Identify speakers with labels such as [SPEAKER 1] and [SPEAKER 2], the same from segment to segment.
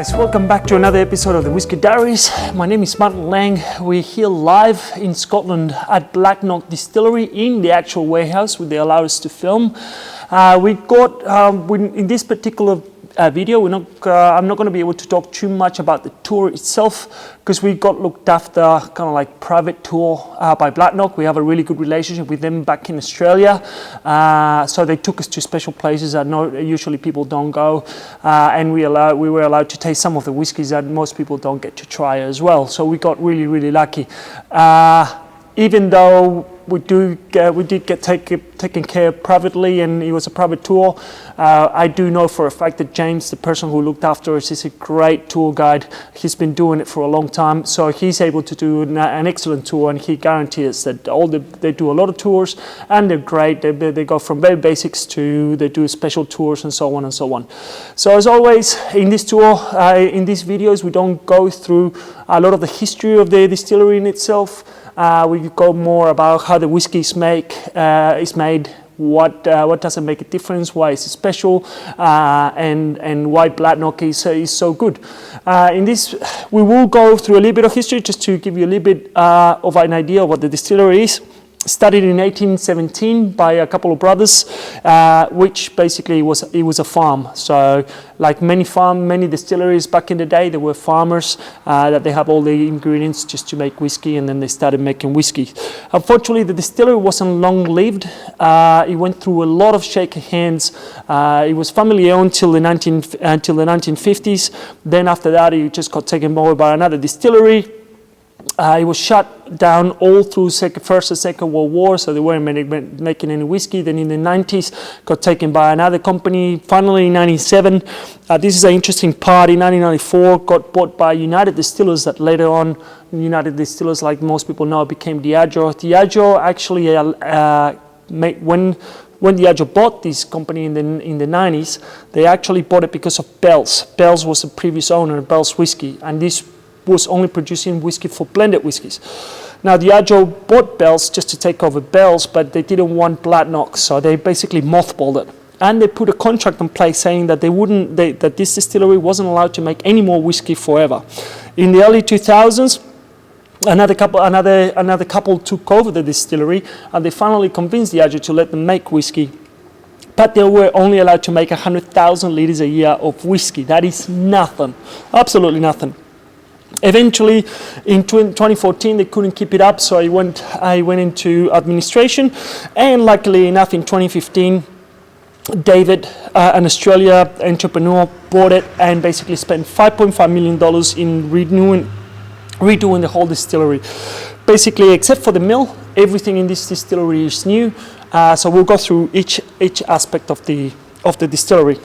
[SPEAKER 1] Guys, welcome back to another episode of the Whisky Diaries. My name is Martin Lang. We're here live in Scotland at Bladnoch Distillery in the actual warehouse where they allow us to film. In this particular video, I'm not going to be able to talk too much about the tour itself because we got looked after kind of like private tour by Bladnoch. We have a really good relationship with them back in Australia, so they took us to special places that usually people don't go, and we were allowed to taste some of the whiskies that most people don't get to try as well. So we got really lucky. Even though we did get taken care of privately, and it was a private tour. I do know for a fact that James, the person who looked after us, is a great tour guide. He's been doing it for a long time, so he's able to do an excellent tour, and he guarantees that they do a lot of tours, and they're great. They go from very basics to they do special tours and so on and so on. So as always, in this tour, in these videos, we don't go through a lot of the history of the distillery in itself. We go more about how the whiskey is made, what doesn't make a difference, why it's special, and why Bladnoch is so good. In this, we will go through a little bit of history just to give you a little bit of an idea of what the distillery is. Started in 1817 by a couple of brothers, which basically was a farm. So, like many distilleries back in the day, there were farmers that they have all the ingredients just to make whiskey, and then they started making whiskey. Unfortunately, the distillery wasn't long-lived. It went through a lot of shaky hands. It was family-owned till the 1950s. Then after that, it just got taken over by another distillery. It was shut down all through First and Second World War, so they weren't making any whiskey. Then in the 90s, got taken by another company. Finally, in 97, this is an interesting part. In 1994, got bought by United Distillers. That later on, United Distillers, like most people know, became Diageo. Diageo actually when Diageo bought this company in the 90s, they actually bought it because of Bell's. Bell's was the previous owner of Bell's Whiskey, and this was only producing whiskey for blended whiskies. Now, Diageo bought Bell's just to take over Bell's, but they didn't want Bladnoch, so they basically mothballed it. And they put a contract in place saying that that this distillery wasn't allowed to make any more whiskey forever. In the early 2000s, another couple took over the distillery, and they finally convinced Diageo to let them make whiskey. But they were only allowed to make 100,000 litres a year of whiskey. That is nothing, absolutely nothing. Eventually, in 2014, they couldn't keep it up, so I went into administration, and luckily enough, in 2015, David, an Australian entrepreneur, bought it and basically spent $5.5 million in redoing the whole distillery. Basically, except for the mill, everything in this distillery is new. So we'll go through each aspect of the distillery.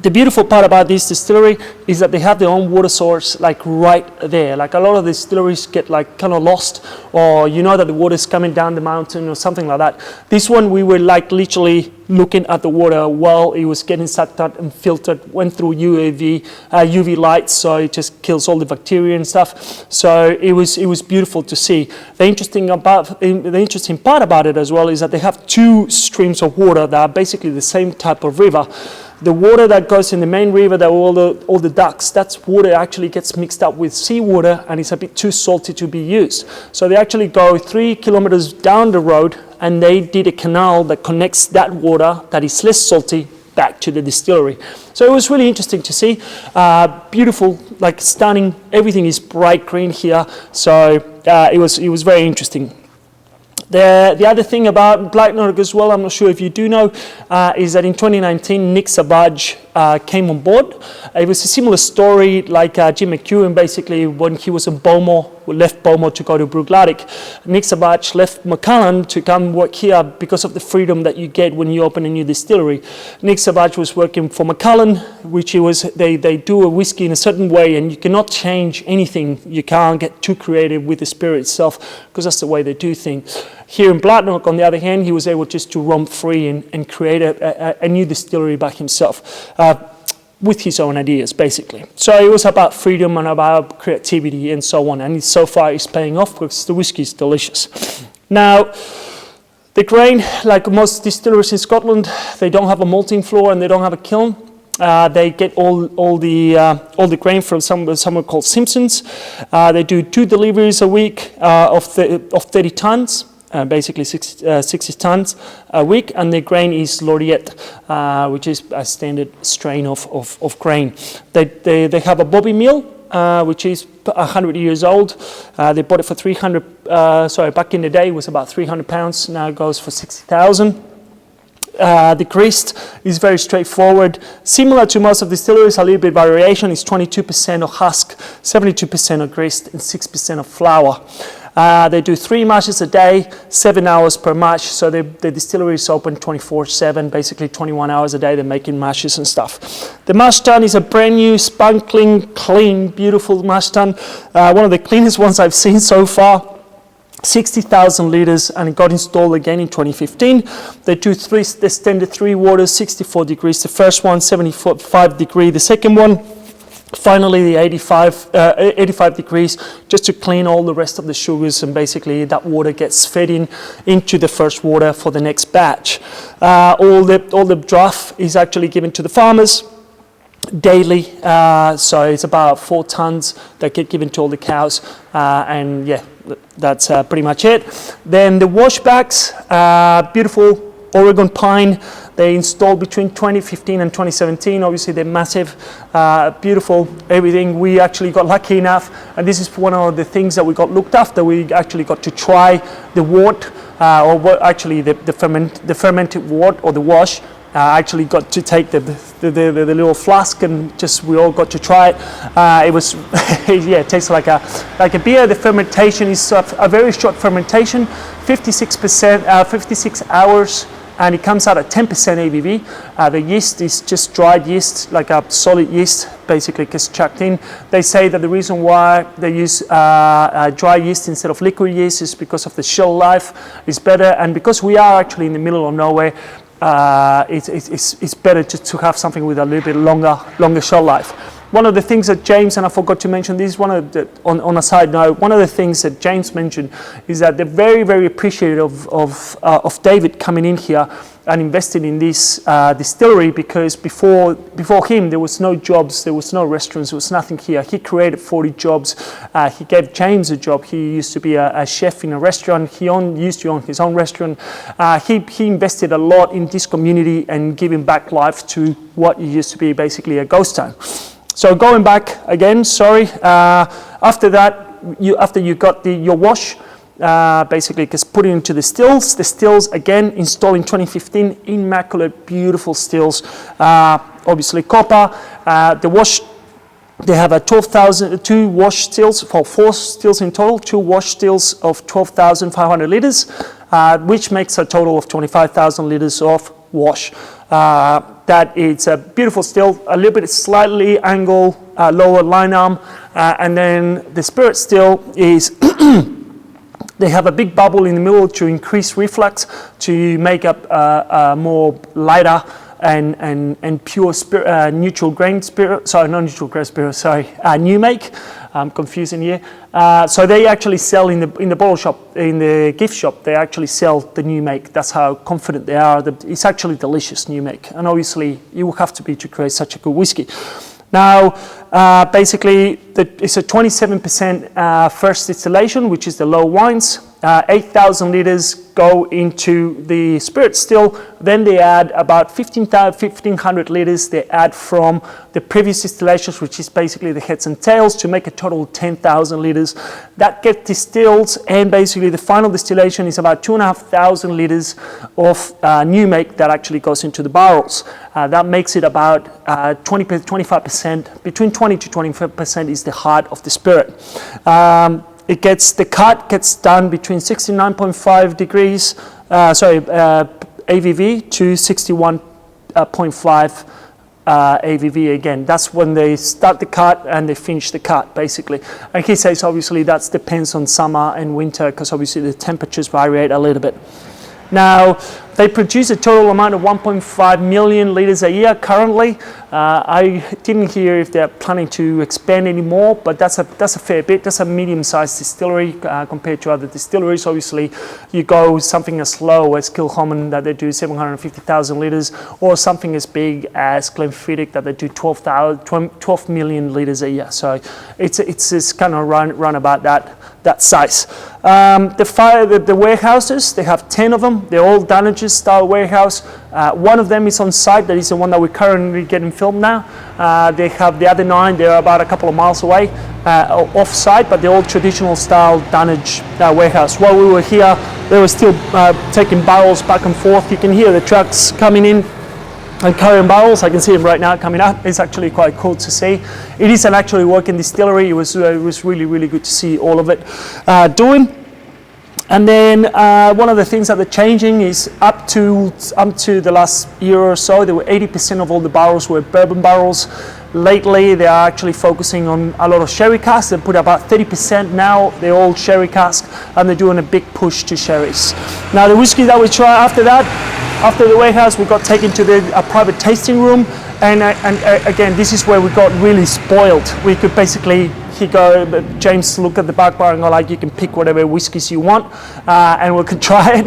[SPEAKER 1] The beautiful part about this distillery is that they have their own water source like right there. Like a lot of distilleries get like kind of lost, or you know that the water is coming down the mountain or something like that. This one, we were like literally looking at the water while it was getting sucked out and filtered, went through UV lights, so it just kills all the bacteria and stuff. So it was beautiful to see. The interesting part about it as well is that they have two streams of water that are basically the same type of river. The water that goes in the main river, that all the ducks, that's water actually gets mixed up with seawater, and it's a bit too salty to be used. So they actually go 3 kilometers down the road, and they did a canal that connects that water that is less salty back to the distillery. So it was really interesting to see. Beautiful, like stunning. Everything is bright green here. So it was very interesting. The other thing about Bladnoch as well, I'm not sure if you do know, is that in 2019, Nick Savage came on board. It was a similar story like Jim McEwen, basically, when he was in Beaumont, left Beaumont to go to Bruichladdich. Nick Savage left McClelland to come work here because of the freedom that you get when you open a new distillery. Nick Savage was working for McClelland, which they do a whiskey in a certain way, and you cannot change anything. You can't get too creative with the spirit itself, because that's the way they do things. Here in Bladnoch, on the other hand, he was able just to roam free and create a new distillery by himself. With his own ideas, basically. So it was about freedom and about creativity and so on, and so far it's paying off because the whiskey is delicious. Now, the grain, like most distilleries in Scotland, they don't have a malting floor and they don't have a kiln. They get all the grain from somewhere called Simpsons. They do 2 deliveries a week of 30 tons. Basically 60 tons a week, and the grain is Lauriette, which is a standard strain of grain. They have a bobby mill, which is 100 years old. They bought it for 300. Back in the day it was about 300 pounds. Now it goes for 60,000. The grist is very straightforward, similar to most of the distilleries. A little bit variation is 22% of husk, 72% of grist, and 6% of flour. They do 3 mashes a day, 7 hours per mash. So the distillery is open 24/7, basically 21 hours a day. They're making mashes and stuff. The mash tun is a brand new, sparkling, clean, beautiful mash tun. One of the cleanest ones I've seen so far. 60,000 litres, and it got installed again in 2015. They do the standard 3 waters, 64 degrees. The first one, 75 degree. The second one, finally the 85 degrees, just to clean all the rest of the sugars, and basically that water gets fed into the first water for the next batch. All the draft is actually given to the farmers daily, so it's about 4 tons that get given to all the cows, and yeah, that's pretty much it. Then the wash bags, beautiful Oregon pine. They installed between 2015 and 2017. Obviously, they're massive, beautiful, everything. We actually got lucky enough, and this is one of the things that we got looked after. We actually got to try the wort, the fermented wort or the wash. Actually got to take the little flask, and we all got to try it. It was yeah, it tastes like a beer. The fermentation is a very short fermentation, 56 hours, and it comes out at 10% ABV. The yeast is just dried yeast, like a solid yeast, basically gets chucked in. They say that the reason why they use dry yeast instead of liquid yeast is because of the shelf life is better, and because we are actually in the middle of nowhere, it's better to have something with a little bit longer shelf life. One of the things that James, and I forgot to mention this, on a side note, one of the things that James mentioned is that they're very, very appreciative of David coming in here and investing in this distillery, because before him there was no jobs, there was no restaurants, there was nothing here. He created 40 jobs. He gave James a job. He used to be a chef in a restaurant. He used to own his own restaurant. He invested a lot in this community and giving back life to what used to be basically a ghost town. So going back again, sorry. After that, after you got your wash, basically just put it into the stills. The stills again installed in 2015, immaculate, beautiful stills. Obviously copper. The wash, they have 2 wash stills, for 4 stills in total, 2 wash stills of 12,500 litres, which makes a total of 25,000 litres of wash. That is a beautiful still, a little bit slightly angled lower line arm, and then the spirit still is they have a big bubble in the middle to increase reflux, to make up a more lighter and pure spirit, neutral grain spirit. Sorry, not neutral grain spirit. Sorry, new make. I'm confusing here. So they actually sell in the bottle shop, in the gift shop. They actually sell the new make. That's how confident they are. It's actually delicious new make, and obviously you will have to be to create such a good whiskey. Now, basically, it's a 27% first distillation, which is the low wines. 8,000 litres go into the spirit still. Then they add about 1,500 litres they add from the previous distillations, which is basically the heads and tails, to make a total of 10,000 litres. That gets distilled, and basically the final distillation is about 2,500 litres of new make that actually goes into the barrels. That makes it about 25%, between 20 to 25% is the heart of the spirit. The cut gets done between 69.5 degrees, AVV to 61.5 AVV again. That's when they start the cut and they finish the cut, basically. And he says obviously that depends on summer and winter, because obviously the temperatures vary a little bit. Now, they produce a total amount of 1.5 million litres a year currently. I didn't hear if they're planning to expand anymore, but that's a fair bit. That's a medium-sized distillery compared to other distilleries. Obviously, you go something as low as Kilchoman that they do 750,000 litres, or something as big as Glenfiddich that they do 12 million litres a year. So it's kind of run about that size. The warehouses, they have 10 of them. They're all Dunnages style warehouse. One of them is on site. That is the one that we're currently getting filmed now. They have the other 9. They're about a couple of miles away off site, but they're all traditional style Dunnage warehouse. While we were here, they were still taking barrels back and forth. You can hear the trucks coming in and carrying barrels. I can see them right now coming out. It's actually quite cool to see. It is an actually working distillery. It was really, really good to see all of it doing. And then one of the things that they're changing is up to the last year or so, there were 80% of all the barrels were bourbon barrels. Lately, they are actually focusing on a lot of sherry casks. They put about 30% now. They're all sherry casks, and they're doing a big push to sherries. Now, the whiskey that we try after that, after the warehouse, we got taken to a private tasting room, and again, this is where we got really spoiled. We could basically, James look at the back bar and go like, you can pick whatever whiskies you want, and we could try it.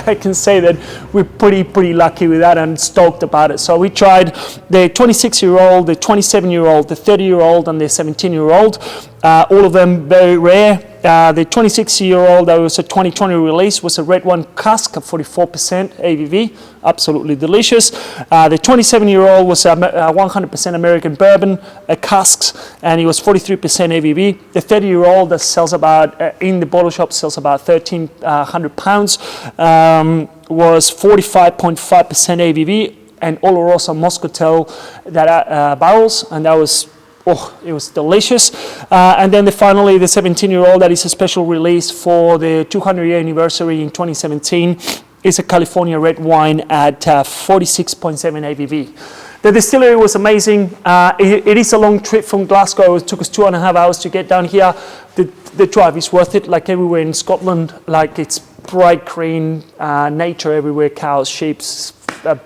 [SPEAKER 1] I can say that we're pretty lucky with that and stoked about it. So we tried the 26-year-old, the 27-year-old, the 30-year-old, and the 17-year-old. All of them very rare. The 26-year-old, that was a 2020 release, was a red wine cask of 44% ABV, absolutely delicious. The 27-year-old was a 100% American bourbon casks, and it was 43% ABV. The 30-year-old that sells about, in the bottle shop, sells about 1,300 pounds, was 45.5% ABV, and Oloroso Moscatel that barrels, and that was, it was delicious. And then finally, the 17-year-old, that is a special release for the 200-year anniversary in 2017, is a California red wine at 46.7 ABV. The distillery was amazing. It is a long trip from Glasgow. It took us 2.5 hours to get down here. The drive is worth it, like everywhere in Scotland. Like, it's bright green, nature everywhere, cows, sheep,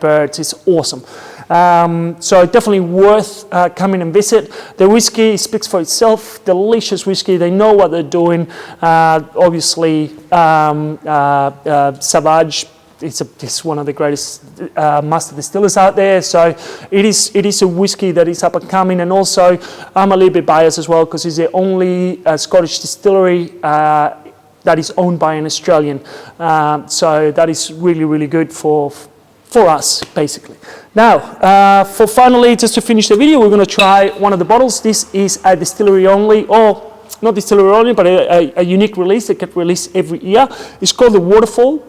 [SPEAKER 1] birds. It's awesome. So definitely worth coming and visit. The whiskey speaks for itself. Delicious whiskey. They know what they're doing. Obviously, Savage. It's one of the greatest master distillers out there. So it is a whiskey that is up and coming. And also, I'm a little bit biased as well because it's the only Scottish distillery that is owned by an Australian. So that is really, really good for us, basically. Now, for finally, just to finish the video, we're going to try one of the bottles. This is a distillery only, or not distillery only, but a unique release that gets released every year. It's called the Waterfall,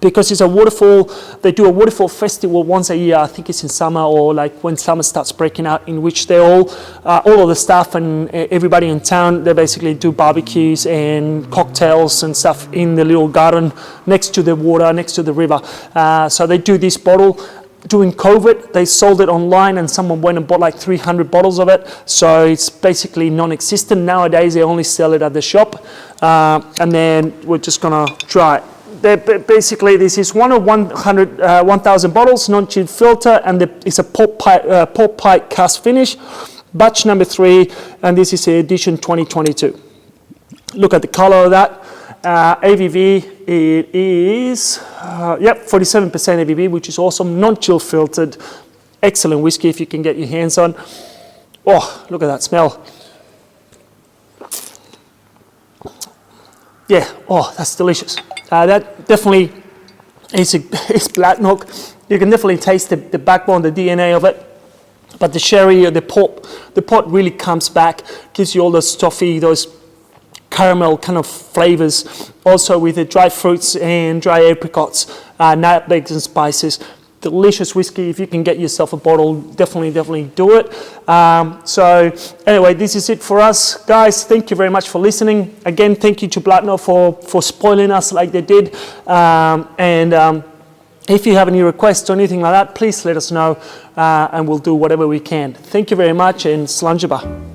[SPEAKER 1] because it's a waterfall. They do a waterfall festival once a year. I think it's in summer, or like when summer starts breaking out, in which they all of the staff and everybody in town, they basically do barbecues and cocktails and stuff in the little garden next to the water, next to the river. So they do this bottle. During COVID, they sold it online, and someone went and bought like 300 bottles of it. So it's basically non-existent. Nowadays, they only sell it at the shop. And then we're just gonna try it. Basically, this is one of 1,000 bottles, non-chilled filter, and it's a pop pipe cask finish, batch number 3, and this is the edition 2022. Look at the color of that. ABV, it is 47% ABV, which is awesome. Non-chill filtered, excellent whiskey if you can get your hands on. Oh, look at that smell. Yeah, oh, that's delicious. That definitely is Bladnoch. You can definitely taste the backbone, the DNA of it. But the sherry or the pot really comes back, gives you all those toffee, those caramel kind of flavors. Also with the dry fruits and dry apricots, nutmegs and spices. Delicious whiskey. If you can get yourself a bottle, definitely do it. So anyway, this is it for us, guys. Thank you very much for listening. Again, thank you to Bladnoch for spoiling us like they did. If you have any requests or anything like that, please let us know, and we'll do whatever we can. Thank you very much, and Slanjaba.